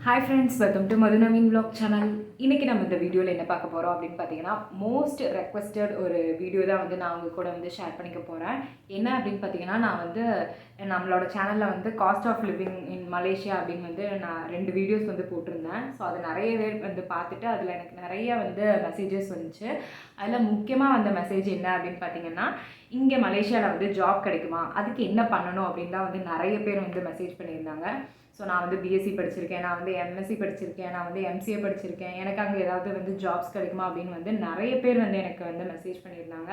Hi friends, welcome to Madhunaveen vlog channel. இன்றைக்கி நம்ம இந்த வீடியோவில் என்ன பார்க்க போகிறோம் அப்படின்னு பார்த்தீங்கன்னா, மோஸ்ட் ரெக்வஸ்டட் ஒரு வீடியோ தான் வந்து நான் உங்கள் கூட வந்து ஷேர் பண்ணிக்க போகிறேன். என்ன அப்படின்னு பார்த்தீங்கன்னா, நான் வந்து நம்மளோட சேனலில் வந்து cost of living in Malaysia அப்படின்னு வந்து நான் 2 வீடியோஸ் வந்து போட்டிருந்தேன். ஸோ அதை நிறைய பேர் வந்து பார்த்துட்டு அதில் எனக்கு நிறைய வந்து மெசேஜஸ் வந்துச்சு. அதில் முக்கியமாக வந்த மெசேஜ் என்ன அப்படின்னு பார்த்தீங்கன்னா, இங்கே மலேசியாவில் வந்து ஜாப் கிடைக்குமா, அதுக்கு என்ன பண்ணணும் அப்படின்னு தான் வந்து நிறைய பேர் வந்து மெசேஜ் பண்ணியிருந்தாங்க. ஸோ நான் வந்து பிஎஸ்சி படிச்சிருக்கேன், நான் வந்து எம்எஸ்சி படிச்சிருக்கேன், நான் வந்து எம்சிஏ படிச்சிருக்கேன், எனக்கு அங்கே ஏதாவது வந்து ஜாப்ஸ் கிடைக்குமா அப்படின்னு வந்து நிறைய பேர் வந்து எனக்கு வந்து மெசேஜ் பண்ணியிருந்தாங்க.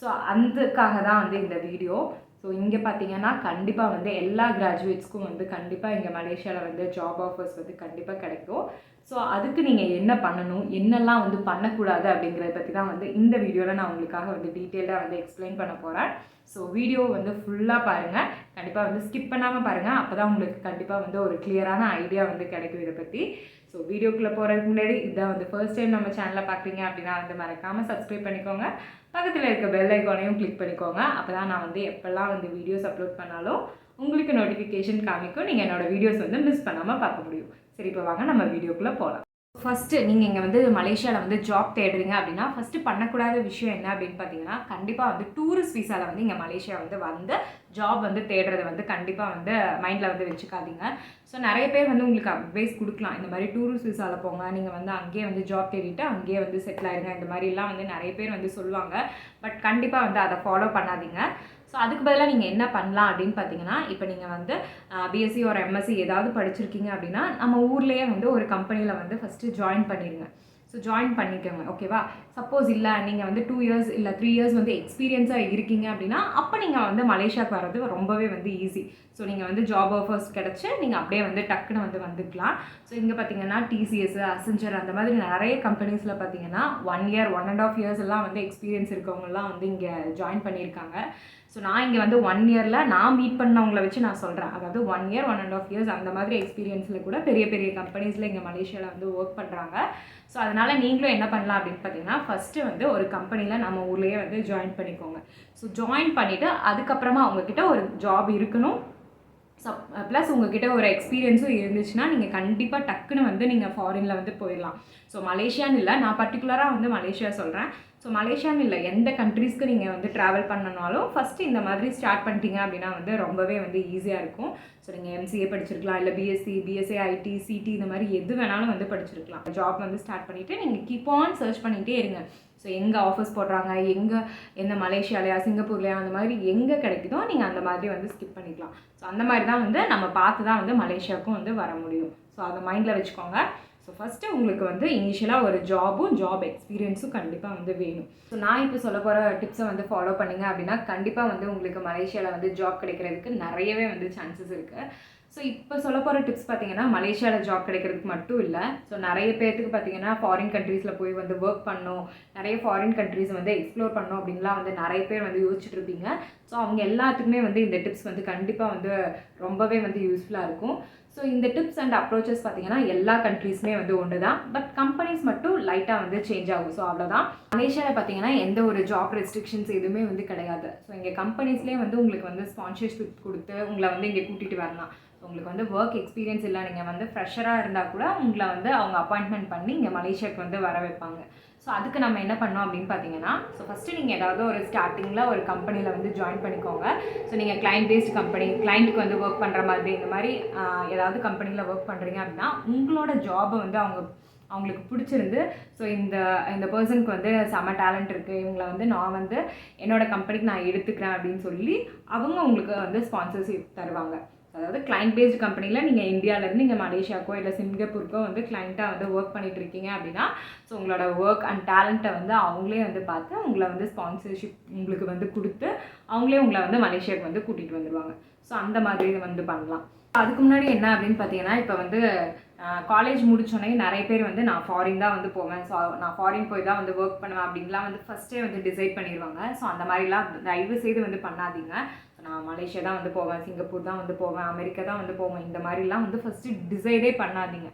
ஸோ அதுக்காக தான் வந்து இந்த வீடியோ. ஸோ இங்கே பார்த்தீங்கன்னா கண்டிப்பாக வந்து எல்லா கிராஜுவேட்ஸ்க்கும் வந்து கண்டிப்பாக இங்கே மலேசியாவில் வந்து ஜாப் ஆஃபர்ஸ் வந்து கண்டிப்பாக கிடைக்கும். ஸோ அதுக்கு நீங்கள் என்ன பண்ணணும், என்னெல்லாம் வந்து பண்ணக்கூடாது அப்படிங்கிறத பற்றி தான் வந்து இந்த வீடியோவில் நான் உங்களுக்காக வந்து டீட்டெயிலாக வந்து எக்ஸ்பிளைன் பண்ண போகிறேன். ஸோ வீடியோ வந்து ஃபுல்லாக பாருங்கள், கண்டிப்பாக வந்து ஸ்கிப் பண்ணாமல் பாருங்கள். அப்போ தான் உங்களுக்கு கண்டிப்பாக வந்து ஒரு கிளியரான ஐடியா வந்து கிடைக்கும் இதை பற்றி. ஸோ வீடியோக்குள்ளே போகிறதுக்கு முன்னாடி இதான் வந்து ஃபர்ஸ்ட் டைம் நம்ம சேனலை பார்க்குறீங்க அப்படின்னா வந்து மறக்காமல் சப்ஸ்கிரைப் பண்ணிக்கோங்க. பக்கத்தில் இருக்க பெல் ஐக்கானையும் கிளிக் பண்ணிக்கோங்க. அப்போ தான் நான் வந்து எப்போல்லாம் வந்து வீடியோஸ் அப்லோட் பண்ணாலும் உங்களுக்கு நோட்டிஃபிகேஷன் காமிக்கும், நீங்கள் என்னோடய வீடியோஸ் வந்து மிஸ் பண்ணாமல் பார்க்க முடியும். சரி, இப்போ வாங்க நம்ம வீடியோக்குள்ளே போகலாம். ஃபஸ்ட்டு நீங்கள் இங்கே வந்து மலேசியாவில் வந்து ஜாப் தேடுறீங்க அப்படின்னா ஃபஸ்ட்டு பண்ணக்கூடாத விஷயம் என்ன அப்படின்னு பார்த்தீங்கன்னா, கண்டிப்பாக வந்து டூரிஸ்ட் வீசாவில் வந்து இங்கே மலேசியா வந்து ஜாப் வந்து தேடுறதை வந்து கண்டிப்பாக வந்து மைண்டில் வந்து வச்சுக்காதீங்க. ஸோ நிறைய பேர் வந்து உங்களுக்கு அட்வைஸ் கொடுக்கலாம், இந்த மாதிரி டூரிஸ்ட் வீசாவில் போங்க, நீங்கள் வந்து அங்கேயே வந்து ஜாப் தேடிட்டு அங்கேயே வந்து செட்டில் ஆயிருங்க, இந்த மாதிரிலாம் வந்து நிறைய பேர் வந்து சொல்லுவாங்க. பட் கண்டிப்பாக வந்து அதை ஃபாலோ பண்ணாதீங்க. ஸோ அதுக்கு பதிலாக நீங்கள் என்ன பண்ணலாம் அப்படின்னு பார்த்தீங்கன்னா, இப்போ நீங்கள் வந்து பிஎஸ்சி ஒரு எம்எஸ்சி ஏதாவது படிச்சிருக்கீங்க அப்படின்னா நம்ம ஊர்லேயே வந்து ஒரு கம்பெனியில் வந்து ஃபஸ்ட்டு ஜாயின் பண்ணிடுங்க. ஸோ ஜாயின் பண்ணிக்கோங்க, ஓகேவா? சப்போஸ் இல்லை நீங்கள் வந்து 2 இயர்ஸ் இல்லை 3 இயர்ஸ் வந்து எக்ஸ்பீரியன்ஸாக இருக்கீங்க அப்படின்னா அப்போ நீங்கள் வந்து மலேசியாவுக்கு வர்றது ரொம்பவே வந்து ஈஸி. ஸோ நீங்கள் வந்து ஜாப் ஆஃபர்ஸ் கிடச்சி நீங்கள் அப்படியே வந்து டக்குன்னு வந்து வந்துக்கலாம். ஸோ இங்கே பார்த்தீங்கன்னா டிசிஎஸ், அசென்ச்சர் அந்த மாதிரி நிறைய கம்பெனிஸில் பார்த்தீங்கன்னா 1 இயர் 1.5 இயர்ஸ் எல்லாம் வந்து எக்ஸ்பீரியன்ஸ் இருக்கவங்கலாம் வந்து இங்கே ஜாயின் பண்ணியிருக்காங்க. ஸோ நான் இங்கே வந்து 1 இயரில் நான் மீட் பண்ணவங்கள வச்சு நான் சொல்கிறேன். அதாவது 1 இயர் 1.5 இயர்ஸ் அந்த மாதிரி எக்ஸ்பீரியன்ஸில் கூட பெரிய பெரிய கம்பெனிஸில் இங்கே மலேசியாவில் வந்து ஒர்க் பண்ணுறாங்க. ஸோ அதனால் நீங்களும் என்ன பண்ணலாம் அப்படின்னு பார்த்தீங்கன்னா, ஃபஸ்ட்டு வந்து ஒரு கம்பெனியில் நம்ம ஊர்லேயே வந்து ஜாயின் பண்ணிக்கோங்க. ஸோ ஜாயின் பண்ணிவிட்டு அதுக்கப்புறமா அவங்கக்கிட்ட ஒரு ஜாப் இருக்கணும். ப்ளஸ் உங்கள்கிட்ட ஒரு எக்ஸ்பீரியன்ஸும் இருந்துச்சுன்னா நீங்கள் கண்டிப்பாக டக்குன்னு வந்து நீங்கள் ஃபாரினில் வந்து போயிடலாம். ஸோ மலேசியான்னு இல்லை, நான் பர்டிகுலராக வந்து மலேசியா சொல்கிறேன். ஸோ மலேசியான்னு இல்லை, எந்த கண்ட்ரீஸ்க்கு நீங்கள் வந்து ட்ராவல் பண்ணனாலும் ஃபஸ்ட்டு இந்த மாதிரி ஸ்டார்ட் பண்ணிட்டீங்க அப்படின்னா வந்து ரொம்பவே வந்து ஈஸியாக இருக்கும். ஸோ நீங்கள் எம்சிஏ படிச்சிருக்கலாம், இல்லை பிஎஸ்சி ஐடி சிடி இந்த மாதிரி எது வேணாலும் வந்து படிச்சிருக்கலாம். ஜாப் வந்து ஸ்டார்ட் பண்ணிவிட்டு நீங்கள் கீப் ஆன் சர்ச் பண்ணிகிட்டே இருங்க. ஸோ எங்கே ஆஃபர்ஸ் போடுறாங்க, எந்த மலேசியாலையா சிங்கப்பூர்லையா அந்த மாதிரி எங்கே கிடைக்குதோ நீங்கள் அந்த மாதிரி வந்து ஸ்கிப் பண்ணிக்கலாம். ஸோ அந்த மாதிரி தான் வந்து நம்ம பார்த்து தான் வந்து மலேசியாவுக்கும் வந்து வர முடியும். ஸோ அதை மைண்டில் வச்சுக்கோங்க. ஸோ ஃபஸ்ட்டு உங்களுக்கு வந்து இனிஷியலாக ஒரு ஜாப் எக்ஸ்பீரியன்ஸும் கண்டிப்பாக வந்து வேணும். ஸோ நான் இப்போ சொல்ல போகிற டிப்ஸை வந்து ஃபாலோ பண்ணிங்க அப்படின்னா கண்டிப்பாக வந்து உங்களுக்கு மலேசியாவில் வந்து ஜாப் கிடைக்கிறதுக்கு நிறையவே வந்து சான்சஸ் இருக்குது. ஸோ இப்போ சொல்ல போகிற டிப்ஸ் பார்த்தீங்கன்னா மலேசியாவில் ஜாப் கிடைக்கிறதுக்கு மட்டும் இல்லை. ஸோ நிறைய பேர்த்துக்கு பார்த்தீங்கன்னா ஃபாரின் கண்ட்ரீஸில் போய் வந்து ஒர்க் பண்ணணும், நிறைய ஃபாரின் கண்ட்ரீஸ் வந்து எக்ஸ்ப்ளோர் பண்ணணும் அப்படின்லாம் வந்து நிறைய பேர் வந்து யோசிச்சுட்டு இருப்பீங்க. ஸோ அவங்க எல்லாத்துக்குமே வந்து இந்த டிப்ஸ் வந்து கண்டிப்பாக வந்து ரொம்பவே வந்து யூஸ்ஃபுல்லாக இருக்கும். ஸோ இந்த டிப்ஸ் அண்ட் அப்ரோச்சஸ் பார்த்தீங்கன்னா எல்லா கண்ட்ரீஸுமே வந்து ஒன்று தான். பட் கம்பெனிஸ் மட்டும் லைட்டாக வந்து சேஞ்ச் ஆகும். ஸோ அவ்வளோதான். மலேசியாவில் பார்த்தீங்கன்னா எந்த ஒரு ஜாப் ரெஸ்ட்ரிக்ஷன்ஸ் எதுவுமே வந்து கிடையாது. ஸோ இங்கே கம்பெனிஸ்லேயே வந்து உங்களுக்கு வந்து ஸ்பான்சர்ஷிப் கொடுத்து உங்களை வந்து இங்கே கூட்டிகிட்டு வரலாம். உங்களுக்கு வந்து ஒர்க் எக்ஸ்பீரியன்ஸ் இல்லை, நீங்கள் வந்து ஃப்ரெஷராக இருந்தால் கூட உங்களை வந்து அவங்க அப்பாயின்மெண்ட் பண்ணி இங்கே மலேசியாவுக்கு வந்து வர வைப்பாங்க. ஸோ அதுக்கு நம்ம என்ன பண்ணோம் அப்படின்னு பார்த்தீங்கன்னா, ஸோ ஃபஸ்ட்டு நீங்கள் ஏதாவது ஒரு ஸ்டார்டிங்கில் ஒரு கம்பெனியில் வந்து ஜாயின் பண்ணிக்கோங்க. ஸோ நீங்கள் கிளைண்ட் பேஸ்ட் கம்பெனி, கிளைண்ட்டுக்கு வந்து ஒர்க் பண்ணுற மாதிரி இந்த மாதிரி ஏதாவது கம்பெனியில் ஒர்க் பண்ணுறீங்க அப்படின்னா உங்களோட ஜாபை வந்து அவங்களுக்கு பிடிச்சிருந்து, ஸோ இந்த பர்சனுக்கு வந்து செம டேலண்ட் இருக்குது, இவங்களை வந்து நான் வந்து என்னோடய கம்பெனிக்கு நான் எடுத்துக்கிறேன் அப்படின்னு சொல்லி அவங்க உங்களுக்கு வந்து ஸ்பான்சர்ஷிப் தருவாங்க. அதாவது கிளைண்ட் பேஸ்ட் கம்பெனியில் நீங்கள் இந்தியாவிலேருந்து இங்கே மலேசியாவுக்கோ இல்லை சிங்கப்பூருக்கோ வந்து கிளைண்ட்டாக வந்து ஒர்க் பண்ணிகிட்டு இருக்கீங்க அப்படின்னா ஸோ உங்களோட ஒர்க் அண்ட் டேலண்ட்டை வந்து அவங்களே வந்து பார்த்து உங்களை வந்து ஸ்பான்சர்ஷிப் உங்களுக்கு வந்து கொடுத்து அவங்களே உங்களை வந்து மலேசியாவுக்கு வந்து கூட்டிகிட்டு வந்துடுவாங்க. ஸோ அந்த மாதிரி வந்து பண்ணலாம். அதுக்கு முன்னாடி என்ன அப்படின்னு பார்த்தீங்கன்னா, இப்போ வந்து காலேஜ் முடிச்சோடனே நிறைய பேர் வந்து நான் ஃபாரின் தான் வந்து போவேன், ஸோ நான் ஃபாரின் போய் தான் வந்து ஒர்க் பண்ணுவேன் அப்படின்லாம் வந்து ஃபஸ்ட்டே வந்து டிசைட் பண்ணிடுவாங்க. ஸோ அந்த மாதிரிலாம் தயவு செய்து வந்து பண்ணாதீங்க. நான் மலேசியா தான் வந்து போவேன், சிங்கப்பூர் தான் வந்து போவேன், அமெரிக்கா தான் வந்து போவேன், இந்த மாதிரிலாம் வந்து ஃபஸ்ட்டு டிசைடே பண்ணாதீங்க.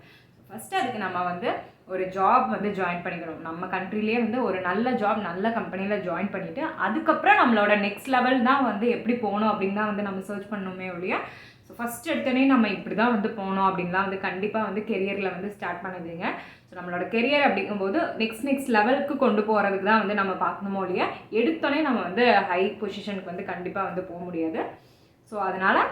ஃபஸ்ட்டு அதுக்கு நம்ம வந்து ஒரு ஜாப் வந்து ஜாயின் பண்ணிக்கணும். நம்ம கண்ட்ரிலேயே வந்து ஒரு நல்ல ஜாப் நல்ல கம்பெனியில் ஜாயின் பண்ணிவிட்டு அதுக்கப்புறம் நம்மளோட நெக்ஸ்ட் லெவல் தான் வந்து எப்படி போகணும் அப்படின்னு தான் வந்து நம்ம சர்ச் பண்ணணுமே ஒழிய ஸோ ஃபஸ்ட் எடுத்தோடனே நம்ம இப்படி தான் வந்து போனோம் அப்படின்லாம் வந்து கண்டிப்பாக வந்து கெரியரில் வந்து ஸ்டார்ட் பண்ணுவீங்க. ஸோ நம்மளோட கெரியர் அப்படிங்கும்போது நெக்ஸ்ட் லெவலுக்கு கொண்டு போகிறதுக்கு தான் வந்து நம்ம பார்க்கணுமோ இல்லையா, எடுத்தோடனே நம்ம வந்து ஹை பொசிஷனுக்கு வந்து கண்டிப்பாக வந்து போக முடியாது. ஸோ அதனால்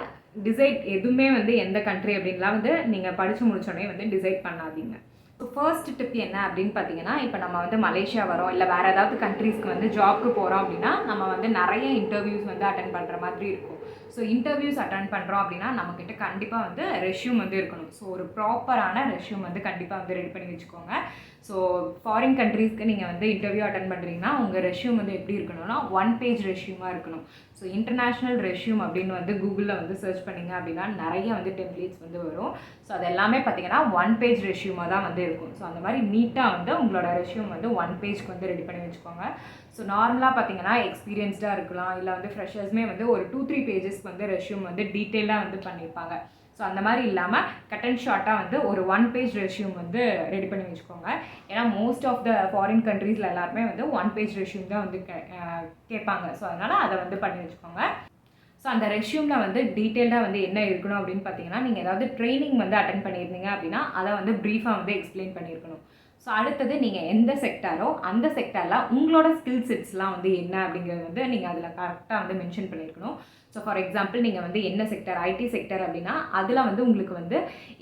டிசைட் எதுவுமே வந்து எந்த கண்ட்ரி அப்படின்லாம் வந்து நீங்கள் படித்து முடிச்சோடனே வந்து டிசைட் பண்ணாதீங்க. ஸோ ஃபர்ஸ்ட் டிப் என்ன அப்படின்னு பார்த்தீங்கன்னா, இப்போ நம்ம வந்து மலேசியா வரோம் இல்லை வேறு ஏதாவது கண்ட்ரீஸ்க்கு வந்து ஜாப்க்கு போகிறோம் அப்படின்னா நம்ம வந்து நிறைய இன்டர்வியூஸ் வந்து அட்டென்ட் பண்ணுற மாதிரி இருக்கும். ஸோ இன்டர்வியூஸ் அட்டென்ட் பண்ணுறோம் அப்படின்னா நம்மக்கிட்ட கண்டிப்பாக வந்து ரெஷ்யூம் வந்து இருக்கணும். ஸோ ஒரு ப்ராப்பரான ரெஷ்யூம் வந்து கண்டிப்பாக வந்து ரெடி பண்ணி வச்சுக்கோங்க. ஸோ ஃபாரின் கண்ட்ரீஸ்க்கு நீங்கள் வந்து இன்டர்வியூ அட்டென்ட் பண்ணுறீங்கன்னா உங்கள் ரெஷ்யூம் வந்து எப்படி இருக்கணும்னா 1 பேஜ் ரெஷ்யூமாக இருக்கணும். ஸோ இன்டர்நேஷ்னல் ரெஷ்யூம் அப்படின்னு வந்து கூகுளில் வந்து சர்ச் பண்ணிங்க அப்படின்னா நிறைய வந்து டெம்ப்ளேட்ஸ் வந்து வரும். ஸோ அது எல்லாமே பார்த்தீங்கன்னா 1 பேஜ் ரெஷ்யூமாக தான் வந்து இருக்கும். ஸோ அந்த மாதிரி நீட்டாக வந்து உங்களோட ரெஷ்யூம் வந்து 1 பேஜ்க்கு வந்து ரெடி பண்ணி வச்சுக்கோங்க. ஸோ நார்மலாக பார்த்தீங்கன்னா எக்ஸ்பீரியன்ஸ்டாக இருக்கலாம் இல்லை வந்து ஃப்ரெஷர்ஸ்மே வந்து ஒரு 2-3 பேஜஸ்க்கு வந்து ரெஷ்யூம் வந்து டீட்டெயிலாக வந்து பண்ணியிருப்பாங்க. ஸோ அந்த மாதிரி இல்லாமல் கட் அண்ட் ஷார்ட்டாக வந்து ஒரு 1 பேஜ் ரெஷ்யூம் வந்து ரெடி பண்ணி வச்சுக்கோங்க. ஏன்னா மோஸ்ட் ஆஃப் த ஃபாரின் கண்ட்ரீஸில் எல்லாருமே வந்து 1 பேஜ் ரெஷ்யூம் தான் வந்து கேட்பாங்க. ஸோ அதனால் அதை வந்து பண்ணி வச்சுக்கோங்க. ஸோ அந்த ரெஷ்யூமில் வந்து டீட்டெயில்டாக வந்து என்ன இருக்கணும் அப்படின்னு பார்த்தீங்கன்னா, நீங்கள் ஏதாவது ட்ரைனிங் வந்து அட்டென்ட் பண்ணியிருந்தீங்க அப்படின்னா அதை வந்து ப்ரீஃபாக வந்து எக்ஸ்பிளைன் பண்ணியிருக்கணும். ஸோ அடுத்தது நீங்கள் எந்த செக்டாரோ அந்த செக்டாரில் உங்களோட ஸ்கில் செட்ஸ்லாம் வந்து என்ன அப்படிங்கிறது வந்து நீங்கள் அதில் கரெக்டாக வந்து மென்ஷன் பண்ணியிருக்கணும். ஸோ ஃபார் எக்ஸாம்பிள் நீங்கள் வந்து என்ன செக்டர், ஐடி செக்டர் அப்படின்னா அதில் வந்து உங்களுக்கு வந்து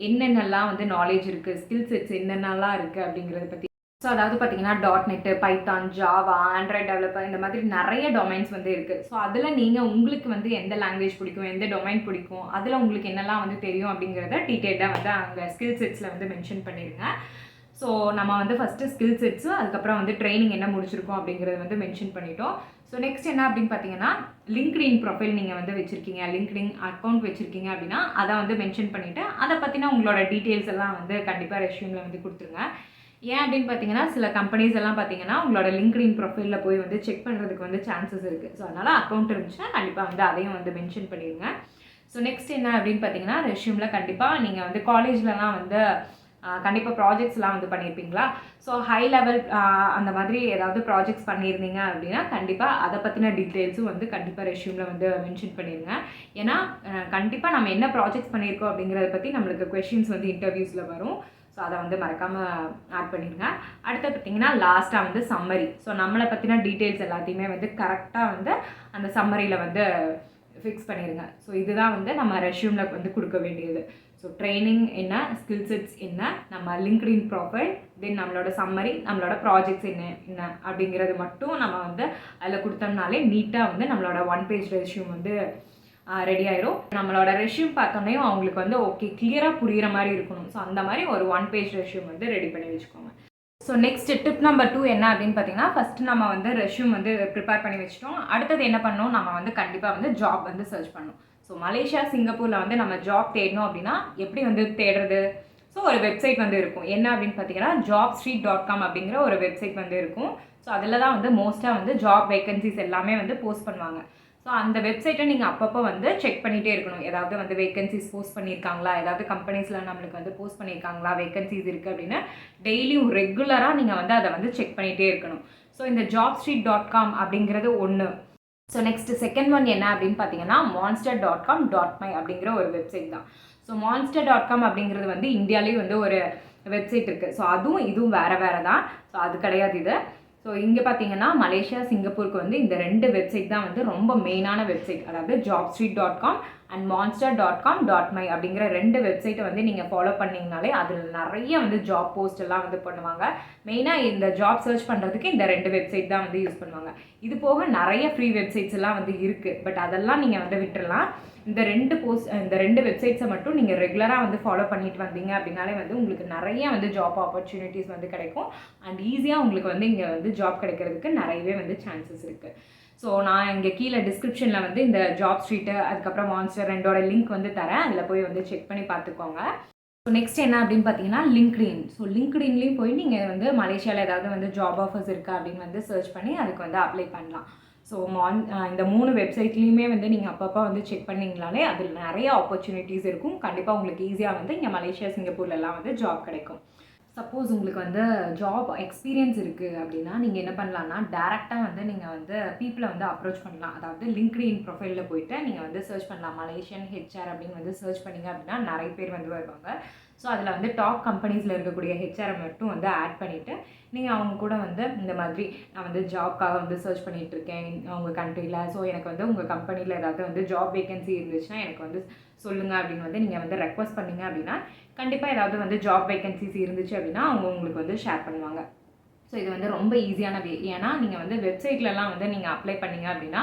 என்னென்னலாம் வந்து நாலேஜ் இருக்குது, ஸ்கில் செட்ஸ் என்னென்னலாம் இருக்குது அப்படிங்கிறத பற்றி. ஸோ அதாவது பார்த்தீங்கன்னா .NET, Python, Java, Android developer இந்த மாதிரி நிறைய டொமைன்ஸ் வந்து இருக்குது. ஸோ அதில் நீங்கள் உங்களுக்கு வந்து எந்த லாங்குவேஜ் பிடிக்கும், எந்த டொமைன் பிடிக்கும், அதில் உங்களுக்கு என்னெல்லாம் வந்து தெரியும் அப்படிங்கிறத டீட்டெயிலாக வந்து அங்கே ஸ்கில் செட்ஸில் வந்து மென்ஷன் பண்ணிடுங்க. ஸோ நம்ம வந்து ஃபஸ்ட்டு ஸ்கில் செட்ஸு அதுக்கப்புறம் வந்து ட்ரைனிங் என்ன முடிச்சிருக்கோம் அப்படிங்கிறத வந்து மென்ஷன் பண்ணிட்டோம். ஸோ நெக்ஸ்ட் என்ன அப்படின்னு பார்த்தீங்கன்னா, லிங்க்டின் ப்ரொஃபைல் நீங்கள் வந்து வச்சுருக்கீங்க, லிங்க்டின் அக்கௌண்ட் வச்சுருக்கீங்க அப்படின்னா அதை வந்து மென்ஷன் பண்ணிவிட்டு அதை பற்றின உங்களோட டீட்டெயில்ஸ் எல்லாம் வந்து கண்டிப்பாக ரெஷ்யூமில் வந்து கொடுத்துருங்க. ஏன் அப்படின்னு பார்த்தீங்கன்னா, சில கம்பெனிஸ் எல்லாம் பார்த்தீங்கன்னா உங்களோட லிங்க்டின் ப்ரொஃபைலில் போய் வந்து செக் பண்ணுறதுக்கு வந்து சான்சஸ் இருக்குது. ஸோ அதனால் அக்கௌண்ட் இருந்துச்சுன்னா கண்டிப்பாக வந்து அதையும் வந்து மென்ஷன் பண்ணிடுங்க. ஸோ நெக்ஸ்ட் என்ன அப்படின்னு பார்த்தீங்கன்னா, ரெஷ்யூமில் கண்டிப்பாக நீங்கள் வந்து காலேஜ்லலாம் வந்து கண்டிப்பாக ப்ராஜெக்ட்ஸ்லாம் வந்து பண்ணியிருப்பீங்களா? ஸோ ஹை லெவல் அந்த மாதிரி ஏதாவது ப்ராஜெக்ட்ஸ் பண்ணியிருந்தீங்க அப்படின்னா கண்டிப்பாக அதை பற்றின டீட்டெயில்ஸும் வந்து கண்டிப்பாக ரெஷ்யூமில் வந்து மென்ஷன் பண்ணிடுங்க. ஏன்னா கண்டிப்பாக நம்ம என்ன ப்ராஜெக்ட்ஸ் பண்ணியிருக்கோம் அப்படிங்கிறத பற்றி நம்மளுக்கு கொஷின்ஸ் வந்து இன்டர்வியூஸில் வரும். ஸோ அதை வந்து மறக்காமல் ஆட் பண்ணிடுங்க. அடுத்து பார்த்திங்கன்னா லாஸ்ட்டாக வந்து சம்மரி. ஸோ நம்மளை பற்றின டீட்டெயில்ஸ் எல்லாத்தையுமே வந்து கரெக்டாக வந்து அந்த சம்மரியில் வந்து ஃபிக்ஸ் பண்ணிடுங்க. ஸோ இதுதான் வந்து நம்ம ரெஷ்யூமில் வந்து கொடுக்க வேண்டியது. ஸோ ட்ரைனிங் என்ன, ஸ்கில் செட்ஸ் என்ன, நம்ம லிங்க்டின் ப்ரொஃபைல், தென் நம்மளோட சம்மரி, நம்மளோட ப்ராஜெக்ட்ஸ் என்ன அப்படிங்கிறது மட்டும் நம்ம வந்து அதில் கொடுத்தோம்னாலே நீட்டாக வந்து நம்மளோட 1 பேஜ் ரெஷ்யூம் வந்து ரெடி ஆயிரும். நம்மளோட ரெஷ்யூம் பார்த்தோன்னே அவங்களுக்கு வந்து ஓகே கிளியராக புரிகிற மாதிரி இருக்கணும். ஸோ அந்த மாதிரி ஒரு 1 பேஜ் ரெஷ்யூம் வந்து ரெடி பண்ணி வச்சுக்கோங்க. ஸோ நெக்ஸ்ட் டிப் நம்பர் 2 என்ன அப்படின்னு பார்த்தீங்கன்னா, ஃபஸ்ட்டு நம்ம வந்து ரெஷ்யூம் வந்து ப்ரிப்பேர் பண்ணி வச்சிட்டோம். அடுத்தது என்ன பண்ணணும், நம்ம வந்து கண்டிப்பாக வந்து ஜாப் வந்து சர்ச் பண்ணணும். ஸோ மலேசியா, சிங்கப்பூரில் வந்து நம்ம ஜாப் தேடணும் அப்படின்னா எப்படி வந்து தேடுறது? ஸோ ஒரு வெப்சைட் வந்து இருக்கும். என்ன அப்படின்னு பார்த்தீங்கன்னா, jobstreet.com அப்படிங்கிற ஒரு வெப்சைட் வந்து இருக்கும். ஸோ அதில் தான் வந்து மோஸ்ட்டாக வந்து ஜாப் வேகன்சிஸ் எல்லாமே வந்து போஸ்ட் பண்ணுவாங்க. ஸோ அந்த வெப்சைட்டை நீங்கள் அப்பப்போ வந்து செக் பண்ணிகிட்டே இருக்கணும். ஏதாவது வந்து வேகன்சிஸ் போஸ்ட் பண்ணியிருக்காங்களா, ஏதாவது கம்பெனிஸில் நம்மளுக்கு வந்து போஸ்ட் பண்ணியிருக்காங்களா, வேகன்சிஸ் இருக்குது அப்படின்னு டெய்லியும் ரெகுலராக நீங்கள் வந்து அதை வந்து செக் பண்ணிகிட்டே இருக்கணும். ஸோ இந்த jobstreet.com அப்படிங்கிறது ஒன்று. ஸோ நெக்ஸ்ட்டு செகண்ட் ஒன் என்ன அப்படின்னு பார்த்தீங்கன்னா, monster.com.my அப்படிங்கிற ஒரு வெப்சைட் தான். ஸோ monster.com அப்படிங்கிறது வந்து இந்தியாவிலேயே வந்து ஒரு வெப்சைட் இருக்குது. ஸோ அதுவும் இதுவும் வேறு தான். ஸோ அது கிடையாது இது. ஸோ இங்கே பார்த்தீங்கன்னா மலேசியா, சிங்கப்பூருக்கு வந்து இந்த 2 வெப்சைட் தான் வந்து ரொம்ப மெயினான வெப்சைட். அதாவது jobstreet.com அண்ட் monster.com.my அப்படிங்கிற 2 வெப்சைட்டை வந்து நீங்கள் ஃபாலோ பண்ணிங்கனாலே அதில் நிறைய வந்து ஜாப் போஸ்ட் எல்லாம் வந்து பண்ணுவாங்க. மெயினாக இந்த ஜாப் சர்ச் பண்ணுறதுக்கு இந்த 2 வெப்சைட் தான் வந்து யூஸ் பண்ணுவாங்க. இது போக நிறைய ஃப்ரீ வெப்சைட்ஸ் எல்லாம் வந்து இருக்குது. பட் அதெல்லாம் நீங்கள் வந்து விட்டுறலாம். இந்த 2 வெப்சைட்ஸை மட்டும் நீங்கள் ரெகுலராக வந்து ஃபாலோ பண்ணிட்டு வந்தீங்க அப்படின்னாலே வந்து உங்களுக்கு நிறைய வந்து ஜாப் ஆப்பர்ச்சுனிட்டிஸ் வந்து கிடைக்கும். அண்ட் ஈஸியாக உங்களுக்கு வந்து இங்கே வந்து ஜாப் கிடைக்கிறதுக்கு நிறையவே வந்து சான்சஸ் இருக்குது. ஸோ நான் இங்கே கீழே டிஸ்கிரிப்ஷனில் வந்து இந்த ஜாப் ஸ்ட்ரீட்டு அதுக்கப்புறம் மான்ஸ்டர் 2ஓட லிங்க் வந்து தரேன். அதில் போய் வந்து செக் பண்ணி பார்த்துக்கோங்க. ஸோ நெக்ஸ்ட் என்ன அப்படின்னு பார்த்தீங்கன்னா, லிங்க்டின். ஸோ லிங்க்டின்லேயும் போய் நீங்கள் வந்து மலேசியாவில் ஏதாவது வந்து ஜாப் ஆஃபர்ஸ் இருக்கா அப்படின்னு வந்து சர்ச் பண்ணி அதுக்கு வந்து அப்ளை பண்ணலாம். ஸோ இந்த 3 வெப்சைட்லேயுமே வந்து நீங்கள் அப்பப்போ வந்து செக் பண்ணிங்கனாலே அதில் நிறைய ஆப்பர்ச்சுனிட்டிஸ் இருக்கும். கண்டிப்பாக உங்களுக்கு ஈஸியாக வந்து இங்கே மலேசியா, சிங்கப்பூர்லலாம் வந்து ஜாப் கிடைக்கும். சப்போஸ் உங்களுக்கு வந்து ஜாப் எக்ஸ்பீரியன்ஸ் இருக்குது அப்படின்னா நீங்கள் என்ன பண்ணலான்னா டேரெக்டாக வந்து நீங்கள் வந்து பீப்புளை வந்து அப்ரோச் பண்ணலாம். அதாவது லிங்க்டின் ப்ரொஃபைலில் போயிட்டு நீங்கள் வந்து சர்ச் பண்ணலாம். மலேசியன் ஹெச்ஆர் அப்படின்னு வந்து சர்ச் பண்ணிங்க அப்படின்னா நிறைய பேர் வந்து வருவாங்க. ஸோ அதில் வந்து டாப் கம்பெனிஸில் இருக்கக்கூடிய ஹெச்ஆரை மட்டும் வந்து ஆட் பண்ணிவிட்டு நீங்கள் அவங்க கூட வந்து இந்த மாதிரி நான் வந்து ஜாப்க்காக வந்து சர்ச் பண்ணிகிட்ருக்கேன் உங்கள் கண்ட்ரியில். ஸோ எனக்கு வந்து உங்கள் கம்பெனியில் ஏதாவது வந்து ஜாப் வேகன்சி இருந்துச்சுன்னா எனக்கு வந்து சொல்லுங்கள் அப்படின்னு வந்து நீங்கள் வந்து ரெக்வஸ்ட் பண்ணிங்க அப்படின்னா கண்டிப்பாக ஏதாவது வந்து ஜாப் வேகன்சிஸ் இருந்துச்சு அப்படின்னா அவங்க உங்களுக்கு வந்து ஷேர் பண்ணுவாங்க. ஸோ இது வந்து ரொம்ப ஈஸியான வே. ஏன்னா நீங்கள் வந்து வெப்சைட்லலாம் வந்து நீங்கள் அப்ளை பண்ணிங்க அப்படின்னா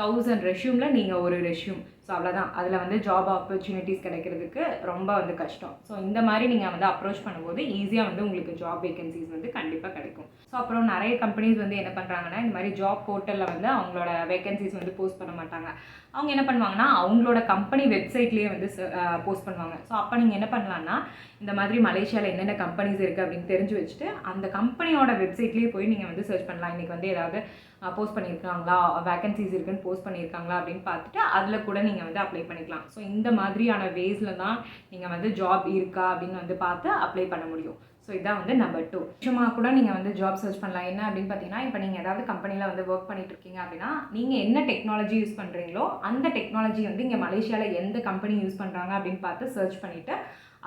1000 ரெஷ்யூமில் நீங்கள் ஒரு ரெஷ்யூம். ஸோ அவ்வளோதான். அதில் வந்து ஜாப் ஆப்பர்ச்சுனிட்டிஸ் கிடைக்கிறதுக்கு ரொம்ப வந்து கஷ்டம். ஸோ இந்த மாதிரி நீங்கள் வந்து அப்ரோச் பண்ணும்போது ஈஸியாக வந்து உங்களுக்கு ஜாப் வேகன்சிஸ் வந்து கண்டிப்பாக கிடைக்கும். ஸோ அப்புறம் நிறைய கம்பெனிஸ் வந்து என்ன பண்ணுறாங்கன்னா இந்த மாதிரி ஜாப் போர்ட்டலில் வந்து அவங்களோட வேகன்சிஸ் வந்து போஸ்ட் பண்ண மாட்டாங்க. அவங்க என்ன பண்ணுவாங்கன்னா அவங்களோட கம்பெனி வெப்சைட்லேயே வந்து போஸ்ட் பண்ணுவாங்க. ஸோ அப்போ நீங்கள் என்ன பண்ணலான்னா இந்த மாதிரி மலேசியாவில் என்னென்ன கம்பெனிஸ் இருக்குது அப்படின்னு தெரிஞ்சு வச்சுட்டு அந்த கம்பெனியோட வெப்சைட்லேயே போய் நீங்கள் வந்து சர்ச் பண்ணலாம். இன்றைக்கி வந்து ஏதாவது போஸ்ட் பண்ணியிருக்காங்களா, வேகன்சிஸ் இருக்குன்னு போஸ்ட் பண்ணியிருக்காங்களா அப்படின்னு பார்த்துட்டு அதில் கூட நீங்கள் வந்து அப்ளை பண்ணிக்கலாம். ஸோ இந்த மாதிரியான வேஸில் தான் நீங்கள் வந்து ஜாப் இருக்கா அப்படின்னு வந்து பார்த்து அப்ளை பண்ண முடியும். ஸோ இதான் வந்து நம்பர் 2. சும்மா கூட நீங்கள் வந்து ஜாப் சர்ச் பண்ணலாம். என்ன அப்படின்னு பார்த்தீங்கன்னா இப்போ நீங்கள் ஏதாவது கம்பெனியில் வந்து ஒர்க் பண்ணிட்டு இருக்கீங்க அப்படின்னா நீங்கள் என்ன டெக்னாலஜி யூஸ் பண்ணுறீங்களோ அந்த டெக்னாலஜி வந்து இங்கே மலேசியாவில் எந்த கம்பெனி யூஸ் பண்ணுறாங்க அப்படின்னு பார்த்து சர்ச் பண்ணிவிட்டு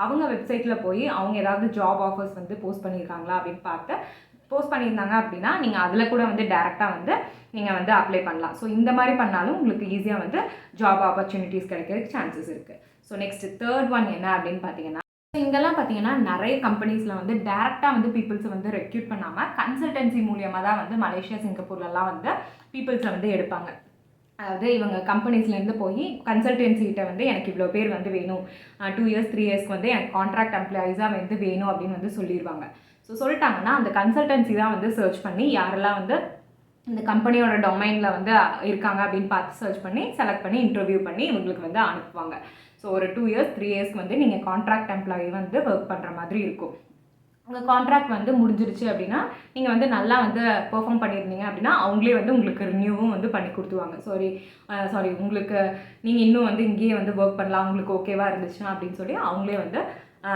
அவங்க வெப்சைட்டில் போய் அவங்க ஏதாவது ஜாப் ஆஃபர்ஸ் வந்து போஸ்ட் பண்ணியிருக்காங்களா அப்படின்னு பார்த்து போஸ்ட் பண்ணியிருந்தாங்க அப்படின்னா நீங்கள் அதில் கூட வந்து டேரெக்டாக வந்து நீங்கள் வந்து அப்ளை பண்ணலாம். ஸோ இந்த மாதிரி பண்ணாலும் உங்களுக்கு ஈஸியாக வந்து ஜாப் ஆப்பர்ச்சுனிட்டிஸ் கிடைக்கிறதுக்கு சான்சஸ் இருக்குது. ஸோ நெக்ஸ்ட் 3rd ஒன் என்ன அப்படின்னு பார்த்தீங்கன்னா இங்கெல்லாம் பார்த்தீங்கன்னா நிறைய கம்பெனிஸில் வந்து டேரெக்டாக வந்து பீப்புள்ஸை வந்து ரெக்ரூட் பண்ணாமல் கன்சல்டன்சி மூலியமாக தான் வந்து மலேசியா சிங்கப்பூர்லலாம் வந்து பீப்புள்ஸை வந்து எடுப்பாங்க. அதாவது இவங்க கம்பெனிஸ்லேருந்து போய் கன்சல்டன்சிகிட்ட வந்து எனக்கு இவ்வளோ பேர் வந்து வேணும் 2 இயர்ஸ் 3 இயர்ஸ்க்கு வந்து எனக்கு கான்ட்ராக்ட் எம்ப்ளாயீஸாக வந்து வேணும் அப்படின்னு வந்து சொல்லிடுவாங்க. ஸோ சொல்லிட்டாங்கன்னா அந்த கன்சல்டன்சி தான் வந்து சர்ச் பண்ணி யாரெல்லாம் வந்து இந்த கம்பெனியோட டொமைனில் வந்து இருக்காங்க அப்படின்னு பார்த்து சர்ச் பண்ணி செலக்ட் பண்ணி இன்டர்வியூ பண்ணி இவங்களுக்கு வந்து அனுப்புவாங்க. ஸோ ஒரு 2 இயர்ஸ் 3 இயர்ஸ்க்கு வந்து நீங்கள் கான்ட்ராக்ட் எம்ப்ளாயி வந்து ஒர்க் பண்ணுற மாதிரி இருக்கும். உங்கள் கான்ட்ராக்ட் வந்து முடிஞ்சிருச்சு அப்படின்னா நீங்கள் வந்து நல்லா வந்து பெர்ஃபார்ம் பண்ணியிருந்தீங்க அப்படின்னா அவங்களே வந்து உங்களுக்கு ரினியூவும் வந்து பண்ணி கொடுத்துருவாங்க. சாரி உங்களுக்கு நீங்கள் இன்னும் வந்து இங்கேயே வந்து ஒர்க் பண்ணலாம் உங்களுக்கு ஓகேவாக இருந்துச்சுன்னா அப்படின்னு சொல்லி அவங்களே வந்து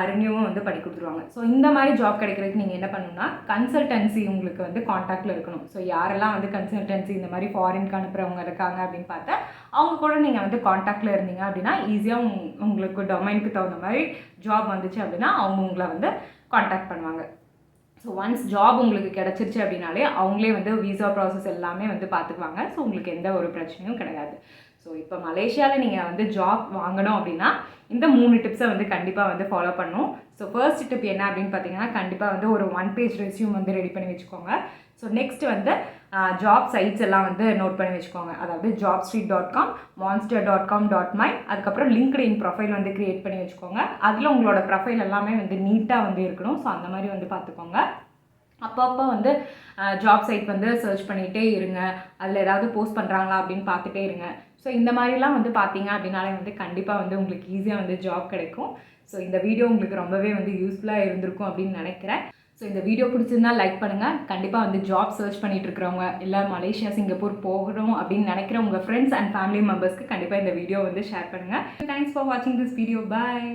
ரினியூவும் வந்து பண்ணி கொடுத்துருவாங்க. ஸோ இந்த மாதிரி ஜாப் கிடைக்கிறதுக்கு நீங்கள் என்ன பண்ணணும்னா கன்சல்டன்சி உங்களுக்கு வந்து காண்டாக்டில் இருக்கணும். ஸோ யாரெல்லாம் வந்து கன்சல்டன்சி இந்த மாதிரி ஃபாரினுக்கு அனுப்புகிறவங்க இருக்காங்க அப்படின்னு பார்த்தா அவங்க கூட நீங்கள் வந்து காண்டாக்டில் இருந்தீங்க அப்படின்னா ஈஸியாக உங்களுக்கு டொமைனுக்கு தகுந்த மாதிரி ஜாப் வந்துச்சு அப்படின்னா அவங்க உங்களை வந்து காண்டாக்ட் பண்ணுவாங்க. ஸோ ஒன்ஸ் ஜாப் உங்களுக்கு கிடச்சிருச்சு அப்படின்னாலே அவங்களே வந்து விசா ப்ராசஸ் எல்லாமே வந்து பார்த்துக்குவாங்க. ஸோ உங்களுக்கு எந்த ஒரு பிரச்சனையும் கிடையாது. ஸோ இப்போ மலேசியாவில் நீங்கள் வந்து ஜாப் வாங்கணும் அப்படின்னா இந்த 3 டிப்ஸை வந்து கண்டிப்பாக வந்து ஃபாலோ பண்ணணும். ஸோ ஃபர்ஸ்ட் டிப் என்ன அப்படின்னு பார்த்தீங்கன்னா கண்டிப்பாக வந்து ஒரு 1 பேஜ் ரெஸ்யூம் வந்து ரெடி பண்ணி வச்சுக்கோங்க. ஸோ நெக்ஸ்ட் வந்து ஜாப் சைட்ஸ் எல்லாம் வந்து நோட் பண்ணி வச்சுக்கோங்க. அதாவது jobstreet.com, monster.com.my, அதுக்கப்புறம் லிங்க்டின் ப்ரொஃபைல் வந்து க்ரியேட் பண்ணி வச்சுக்கோங்க. அதில் உங்களோட ப்ரொஃபைல் எல்லாமே வந்து நீட்டாக வந்து இருக்கணும். ஸோ அந்த மாதிரி வந்து பார்த்துக்கோங்க. அப்பப்போ வந்து ஜாப் சைட் வந்து சர்ச் பண்ணிகிட்டே இருங்க. அதில் ஏதாவது போஸ்ட் பண்ணுறாங்களா அப்படின்னு பார்த்துட்டே இருங்க. ஸோ இந்த மாதிரிலாம் வந்து பார்த்தீங்க அப்படின்னாலே வந்து கண்டிப்பாக வந்து உங்களுக்கு ஈஸியாக வந்து ஜாப் கிடைக்கும். ஸோ இந்த வீடியோ உங்களுக்கு ரொம்பவே வந்து யூஸ்ஃபுல்லாக இருந்திருக்கும் அப்படின்னு நினைக்கிறேன். ஸோ இந்த வீடியோ பிடிச்சிருந்தா லைக் பண்ணுங்கள். கண்டிப்பாக வந்து ஜாப் சர்ச் பண்ணிட்டு இருக்கிறவங்க எல்லோரும் மலேசியா சிங்கப்பூர் போகணும் அப்படின்னு நினைக்கிற உங்கள் ஃப்ரெண்ட்ஸ் அண்ட் ஃபேமிலி மெம்பர்ஸ்க்கு கண்டிப்பாக இந்த வீடியோ வந்து ஷேர் பண்ணுங்கள். தேங்க்ஸ் ஃபார் வாட்சிங் திஸ் வீடியோ. பாய்.